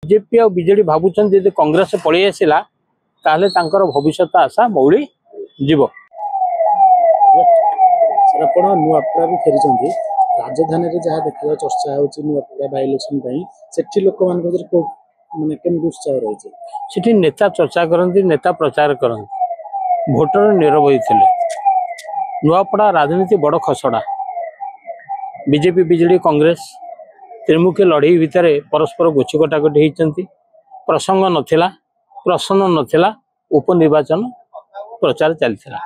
BJP और BJD भावुन जब कांग्रेस पलि आसला ताहले तांकर भविष्यत आशा मौली जीव। सर आप नुआपड़ा भी फेरी राजधानी में जहाँ देखा चर्चा होची नुआपड़ा बाय इलेक्शन से लोक मान माने केमि उत्साह रही सेठी नेता चर्चा करती नेता प्रचार करती भोटर नीरव होते नुआपड़ा राजनीति बड़ खसड़ा बीजेपी बीजेडी कांग्रेस त्रिमुखी लड़ई भितर परस्पर गोची कटाकटी होती प्रसंग नथिला प्रश्न नथिला उपनिर्वाचन प्रचार चलता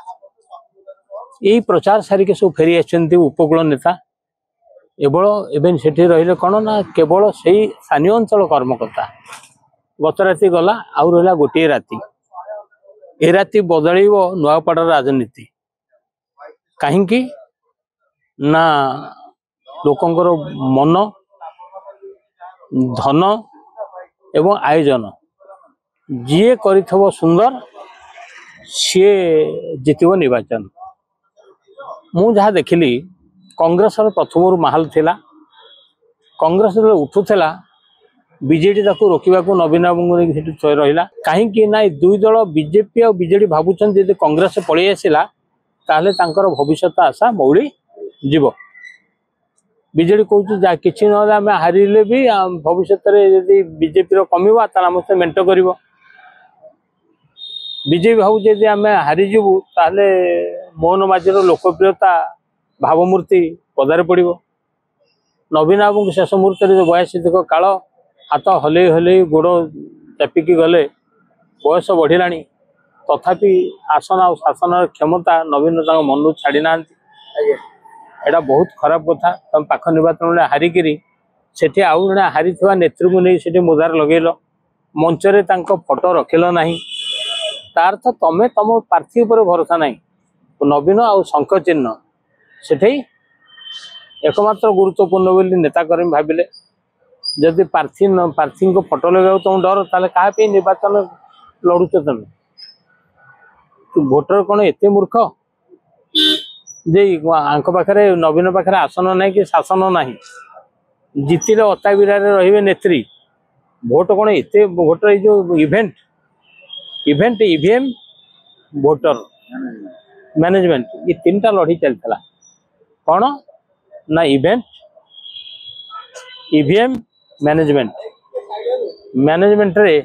यही प्रचार सारिके सब फेरी आछंती उपकूल नेता एवं सेठी रहिले कौन ना केवल से स्थानीय अंचल कर्मकर्ता गत राति गला आउ रहा गोटे राति ए राति बदल नुआपड़ा राजनीति कहीं ना लोकंकर मन धन एवं आयोजन जी कर सुंदर सी जितब निर्वाचन मु जहाँ देखिली कांग्रेस प्रथम माहल थिला कांग्रेस उठुला बीजेडी रोकवा नवीन बाबू रहा कहीं ना दुई दल बीजेपी और बीजेडी भावुन जब कांग्रेस पलि आसला ताहले तांकर भविष्यत आशा मौली जीव। बीजेडी कह कि ना हारिले भी भविष्य यदि बीजेपी कमिबा आम से मेंट कर बीजेपी भाव जब आम हारिजु ताहले मोहन माझीर लोकप्रियता भावमूर्ति पदारे पड़ नवीन बाबू शेष मुहूर्त जो 82 काल हाथ हल हल गोड़ चापिकी गले बयस बढ़ला तथापि आसन आ शासन क्षमता नवीन मन छाड़ी ना एटा बहुत खराब कथा तुम पाख निर्वाचन में हारिकी से आउ जड़े हारी नेत्री को नहीं मुदार लगेल मंचरे फोटो रखिल ना तार तो तमें तुम प्रार्थी पर भरोसा ना नवीन आउ शंख चिन्ह से एकमात्र गुरुत्वपूर्ण बोली नेताकर्मी भाविले जदि प्रार्थी को फोटो लगे तुम डर ताले क्या निर्वाचन लड़ुच तुम भोटर कौन एत मूर्ख जे पाखे नवीन पाखे आसन ना कि शासन ना जितिले अता बिरारे रही नेत्री भोट कौन एत भोटर जो इवेंट ईवीएम भोटर मैनेजमेंट ये 3टा लड़ी चलता कौन ना इवेंट ईवीएम मैनेजमेंट रे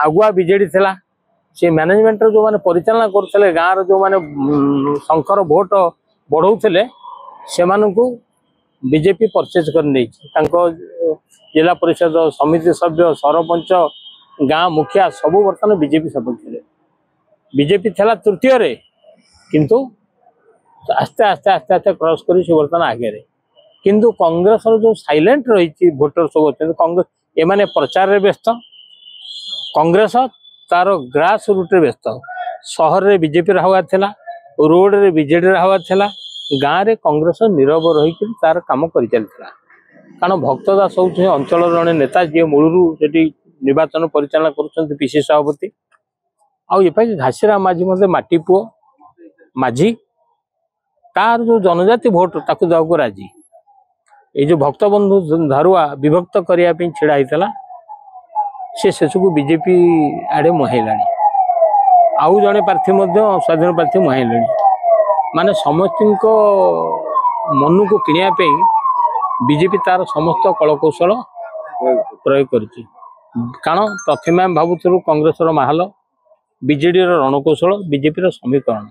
आगुआ बीजेडी थिला से मैनेजमेंट जो माने परिचालना करते गाँव जो माने शंकर भोट बढ़ाऊे से बीजेपी परचेज कर जिला परिषद समिति सभ्य सरपंच गाँ मुखिया सबू बर्तमान बीजेपी सपक्ष बीजेपी थिला तृतीय रे किंतु आस्ते आस्ते आस्ते आस्ते क्रॉस कर बर्तमान आगे किंतु कांग्रेस जो साइलेंट रही भोटर सब अच्छे कांग्रेस एमाने प्रचार रे व्यस्त कांग्रेस तार ग्रास रूट व्यस्त सहर रे बीजेपी हवा थिला रोड रे बीजेडी हवा थिला गाँव रे कांग्रेस नीरव रही तार काम कर चलता कारण भक्त दास हूँ अंचल जड़े नेता जी मूलरू से निर्वाचन परिचालना कर पीसी सभापति आए घासीराम माझी मत माटी पुओ माझी तार जो जनजाति भोट ताकू देवाक राजी ये जो भक्त बंधु धारुआ विभक्त करने छिड़ा होता से शेषक बीजेपी आड़े मुहाइला आउ जड़े प्रार्थी स्वाधीन प्रार्थी मुहाइले माने समस्त मन को किणवाई बीजेपी तार समस्त कलकौशल प्रयोग कर कारण प्रथम आम भावुलु कांग्रेस माहल बीजेडी रणकौशल बीजेपी समीकरण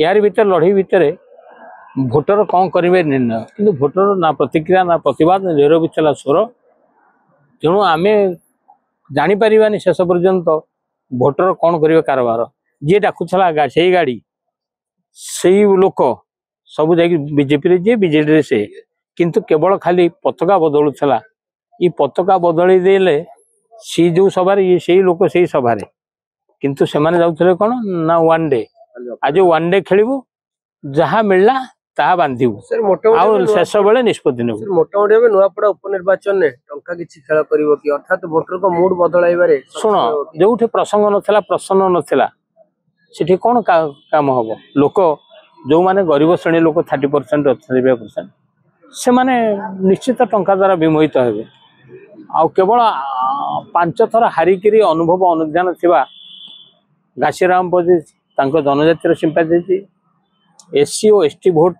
यार भीतर लड़ई भितर भोटर कौन करेंगे निर्णय किंतु भोटर ना प्रतिक्रिया ना प्रतिवाद नीरव चला स्वर तेणु आम जापर शेष पर्यंत भोटर कौन करेंगे कारबार जी डाकुला से गाड़ी से लोक सब जा बीजेपी जी बीजेडी से किंतु केवल खाली पताका बदलुला ये पताका बदल देले सी जो सभा से लोक से सभा किंतु से जाऊे कौन ना वन डे आज वन डे खेलू जहाँ मिलला ता बांधु शेष बेले निष्पत्ति ने मोटामोटी नुआपड़ा उपनिर्वाचन में टंका किसी खेल कर अर्थात भोटर को मूड बदल शुण जो प्रसंग नाला प्रसन्न नाला से कौन काम हम लोक जो माने गरीब श्रेणी लोक 30% 30% से माने निश्चित टंका द्वारा विमोहित हेबे आ केवल 5 थर हारिकी अनुभव अनुध्यान थिबा घासीराम पजी जनजातिर सिंपाथी एससी और एसटी भोट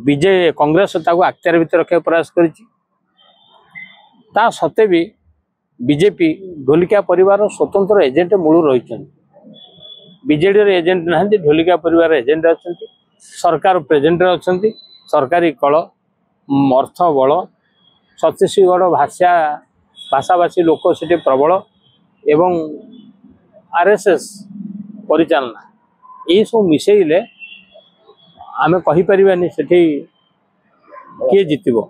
विजय कांग्रेस आख्यार भितर रखा प्रयास करा सत्वे भी बीजेपी ढोलिका परिवार स्वतंत्र एजेंट मूल रही बीजेडी एजेंट ना ढोलिका परिवार एजेंट अच्छा सरकार प्रेजेंट अच्छा सरकारी कल अर्थ बल छत्तीसगढ़ भाषाभाषी लोक से प्रबल एवं आरएसएस परिचालना ये सब मिसेले आमे कहि परिबानी सेठी किए जितिबो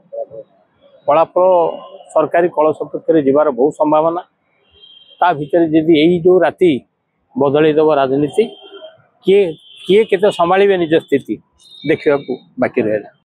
फलाफल सरकारी कल सपक्ष जीवार बहुत संभावना ता भीतर जदि यही जो राति बदल देव राजनीति किए किए केते संभालिबे निज स्थिति देखा बाकी रहा।